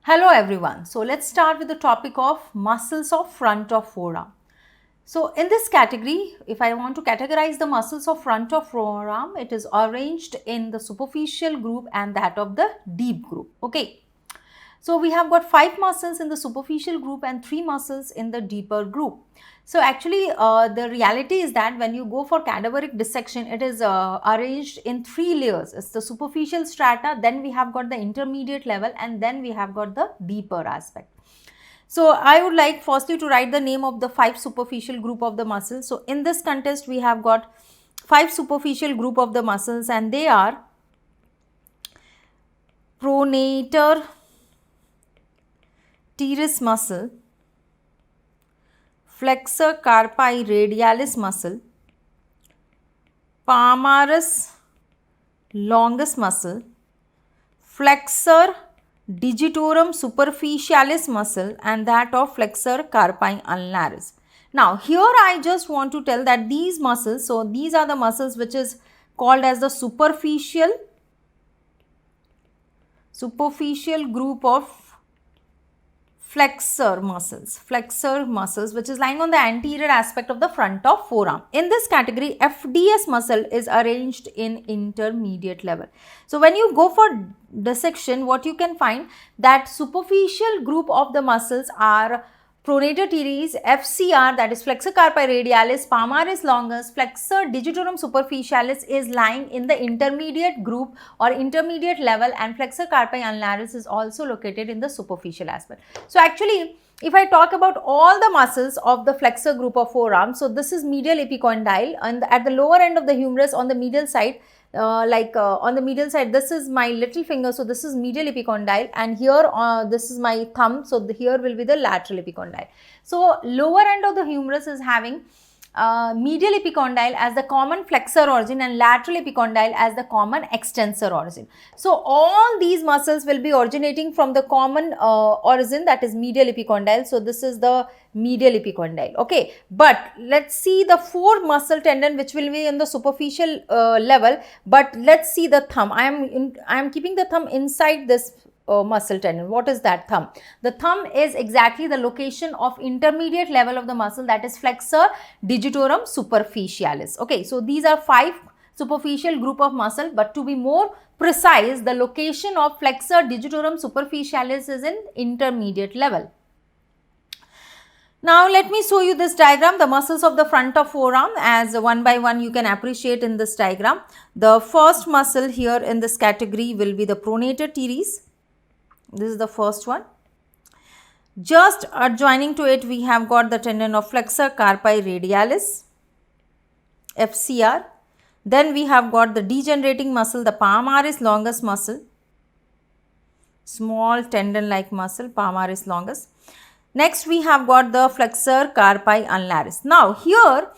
Hello everyone. So let's start with the topic of muscles of front of forearm. So in this category, if I want to categorize the muscles of front of forearm, it is arranged in the superficial group and that of the deep group. Okay. So we have got 5 muscles in the superficial group and 3 muscles in the deeper group. So actually the reality is that when you go for cadaveric dissection, it is arranged in 3 layers. It's the superficial strata, then we have got the intermediate level, and then we have got the deeper aspect. So I would like firstly to write the name of the 5 superficial group of the muscles. So in this contest we have got 5 superficial group of the muscles, and they are pronator teres muscle, flexor carpi radialis muscle, palmaris longus muscle, flexor digitorum superficialis muscle, and that of flexor carpi ulnaris. Now here I just want to tell that these muscles, so these are the muscles which is called as the superficial group of flexor muscles which is lying on the anterior aspect of the front of forearm. In this category, FDS muscle is arranged in intermediate level. So when you go for dissection, what you can find that superficial group of the muscles are pronator teres, FCR, that is flexor carpi radialis, palmaris longus, flexor digitorum superficialis is lying in the intermediate group or intermediate level, and flexor carpi ulnaris is also located in the superficial aspect. So actually, if I talk about all the muscles of the flexor group of forearm, so this is medial epicondyle, and at the lower end of the humerus on the medial side, on the medial side, this is my little finger, so this is medial epicondyle, and here this is my thumb, so here will be the lateral epicondyle. So lower end of the humerus is having medial epicondyle as the common flexor origin and lateral epicondyle as the common extensor origin. So all these muscles will be originating from the common origin, that is medial epicondyle. So this is the medial epicondyle. Okay, but let's see the 4 muscle tendon which will be in the superficial level. But let's see the thumb. I am keeping the thumb inside this muscle tendon. What is that thumb? The thumb is exactly the location of intermediate level of the muscle, that is flexor digitorum superficialis. Okay, so these are 5 superficial group of muscle, but to be more precise, the location of flexor digitorum superficialis is in intermediate level. Now let me show you this diagram, the muscles of the front of forearm, as one by one you can appreciate in this diagram. The first muscle here in this category will be the pronator teres. This is the first one. Just adjoining to it, we have got the tendon of flexor carpi radialis, FCR. Then we have got the degenerating muscle, the palmaris longus muscle, small tendon like muscle, palmaris longus. Next we have got the flexor carpi ulnaris. Now here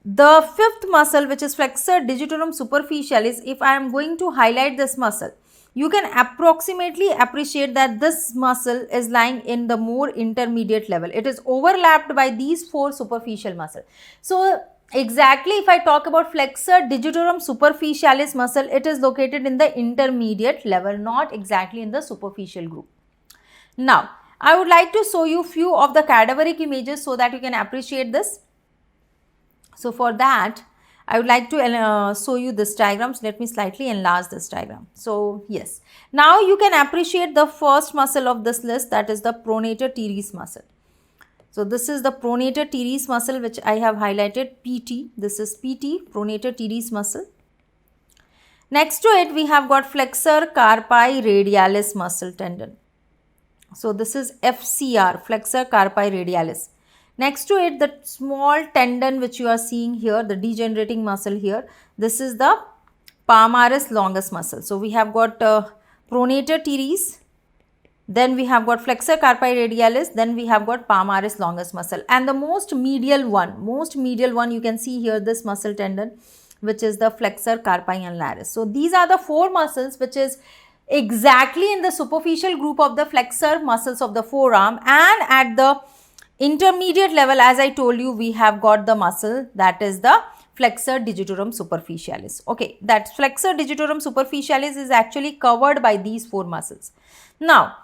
the 5th muscle, which is flexor digitorum superficialis, if I am going to highlight this muscle, you can approximately appreciate that this muscle is lying in the more intermediate level. It is overlapped by these 4 superficial muscles. So exactly if I talk about flexor digitorum superficialis muscle, it is located in the intermediate level, not exactly in the superficial group. Now I would like to show you few of the cadaveric images so that you can appreciate this. So for that, I would like to show you this diagram. So let me slightly enlarge this diagram. So yes, now you can appreciate the first muscle of this list, that is the pronator teres muscle. So this is the pronator teres muscle which I have highlighted, PT. This is PT, pronator teres muscle. Next to it we have got flexor carpi radialis muscle tendon. So this is FCR, flexor carpi radialis. Next to it, the small tendon which you are seeing here, the degenerating muscle here, this is the palmaris longus muscle. So we have got pronator teres, then we have got flexor carpi radialis, then we have got palmaris longus muscle, and the most medial one you can see here, this muscle tendon, which is the flexor carpi ulnaris. So these are the 4 muscles which is exactly in the superficial group of the flexor muscles of the forearm, and at the intermediate level, as I told you, we have got the muscle, that is the flexor digitorum superficialis. Okay, that flexor digitorum superficialis is actually covered by these 4 muscles. Now,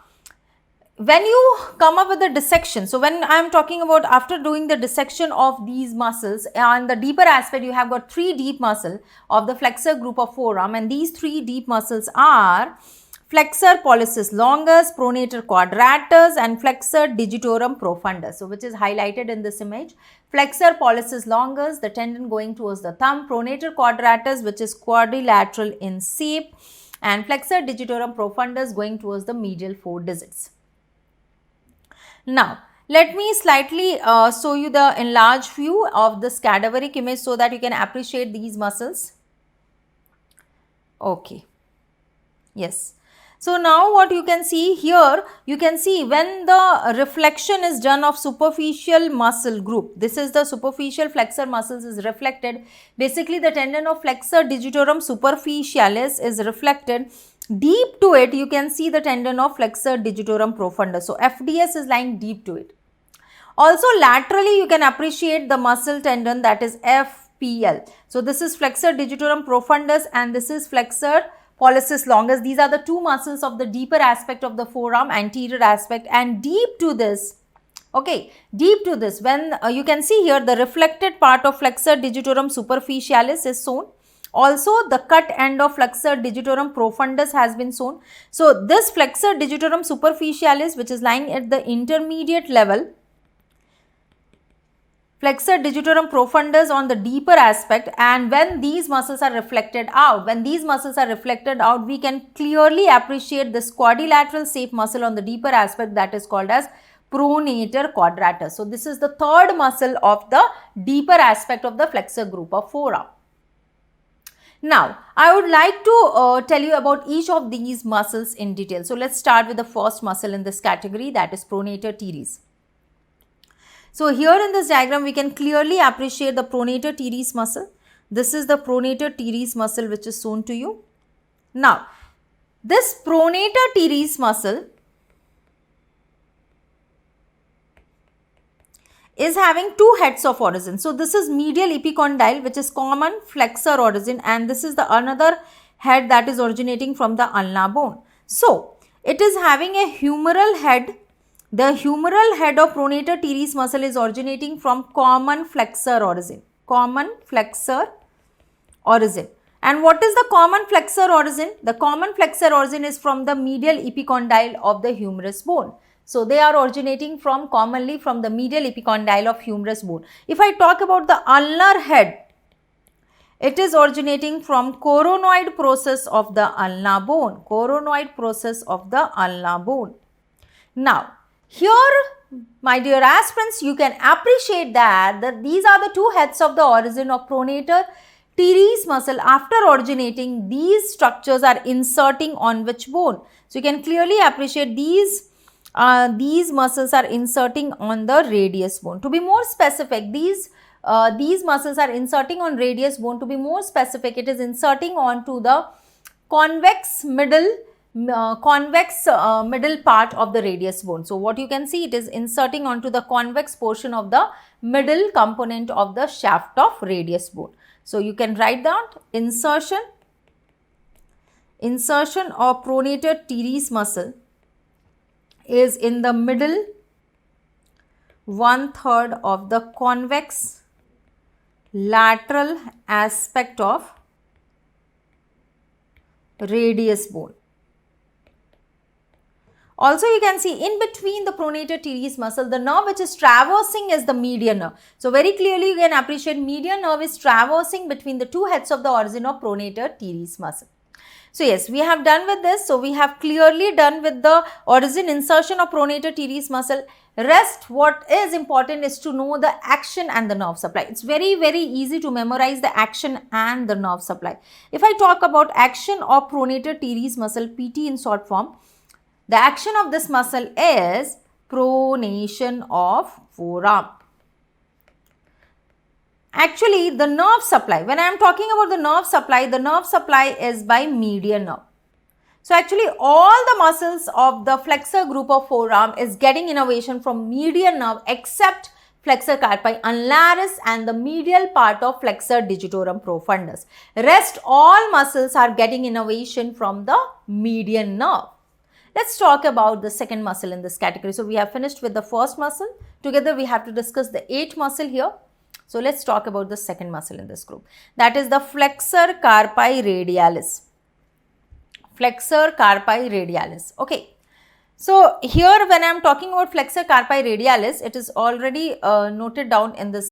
when you come up with the dissection, so when I am talking about after doing the dissection of these muscles, on the deeper aspect, you have got 3 deep muscle of the flexor group of forearm, and these 3 deep muscles are flexor pollicis longus, pronator quadratus, and flexor digitorum profundus. So, which is highlighted in this image. Flexor pollicis longus, the tendon going towards the thumb, pronator quadratus, which is quadrilateral in shape, and flexor digitorum profundus going towards the medial 4 digits. Now, let me slightly show you the enlarged view of this cadaveric image so that you can appreciate these muscles. Okay. Yes. So, now what you can see here, you can see when the reflection is done of superficial muscle group, this is the superficial flexor muscles is reflected. Basically, the tendon of flexor digitorum superficialis is reflected. Deep to it, you can see the tendon of flexor digitorum profundus. So, FDS is lying deep to it. Also, laterally, you can appreciate the muscle tendon, that is FPL. So, this is flexor digitorum profundus and this is flexor pollicis longus. These are the 2 muscles of the deeper aspect of the forearm, anterior aspect, and deep to this, okay, deep to this, when you can see here the reflected part of flexor digitorum superficialis is shown. Also, the cut end of flexor digitorum profundus has been shown. So, this flexor digitorum superficialis, which is lying at the intermediate level, flexor digitorum profundus on the deeper aspect, and when these muscles are reflected out, we can clearly appreciate this quadrilateral shape muscle on the deeper aspect, that is called as pronator quadratus. So, this is the 3rd muscle of the deeper aspect of the flexor group of forearm. Now, I would like to tell you about each of these muscles in detail. So, let's start with the first muscle in this category, that is pronator teres. So, here in this diagram, we can clearly appreciate the pronator teres muscle. This is the pronator teres muscle which is shown to you. Now, this pronator teres muscle is having 2 heads of origin. So, this is medial epicondyle, which is common flexor origin, and this is the another head that is originating from the ulnar bone. So, it is having a humeral head. The humeral head of pronator teres muscle is originating from common flexor origin. Common flexor origin. And what is the common flexor origin? The common flexor origin is from the medial epicondyle of the humerus bone. So, they are originating from commonly from the medial epicondyle of humerus bone. If I talk about the ulnar head, it is originating from coronoid process of the ulnar bone. Coronoid process of the ulnar bone. Now, here, my dear aspirants, you can appreciate that these are the 2 heads of the origin of pronator teres muscle. After originating, these structures are inserting on which bone? So, you can clearly appreciate these muscles are inserting on the radius bone. To be more specific, these muscles are inserting on radius bone. To be more specific, it is inserting onto the convex middle part of the radius bone. So, what you can see, it is inserting onto the convex portion of the middle component of the shaft of radius bone. So, you can write down insertion of pronator teres muscle is in the middle 1/3 of the convex lateral aspect of radius bone. Also, you can see in between the pronator teres muscle, the nerve which is traversing is the median nerve. So, very clearly you can appreciate median nerve is traversing between the 2 heads of the origin of pronator teres muscle. So, yes, we have done with this. So, we have clearly done with the origin insertion of pronator teres muscle. Rest, what is important is to know the action and the nerve supply. It's very, very easy to memorize the action and the nerve supply. If I talk about action of pronator teres muscle, PT in short form, the action of this muscle is pronation of forearm. Actually, the nerve supply, when I am talking about the nerve supply is by median nerve. So, actually all the muscles of the flexor group of forearm is getting innervation from median nerve except flexor carpi unlaris and the medial part of flexor digitorum profundus. Rest all muscles are getting innervation from the median nerve. Let's talk about the second muscle in this category. So we have finished with the first muscle. Together we have to discuss the 8th muscle here. So let's talk about the second muscle in this group. That is the flexor carpi radialis. Flexor carpi radialis. Okay. So here when I am talking about flexor carpi radialis, it is already noted down in this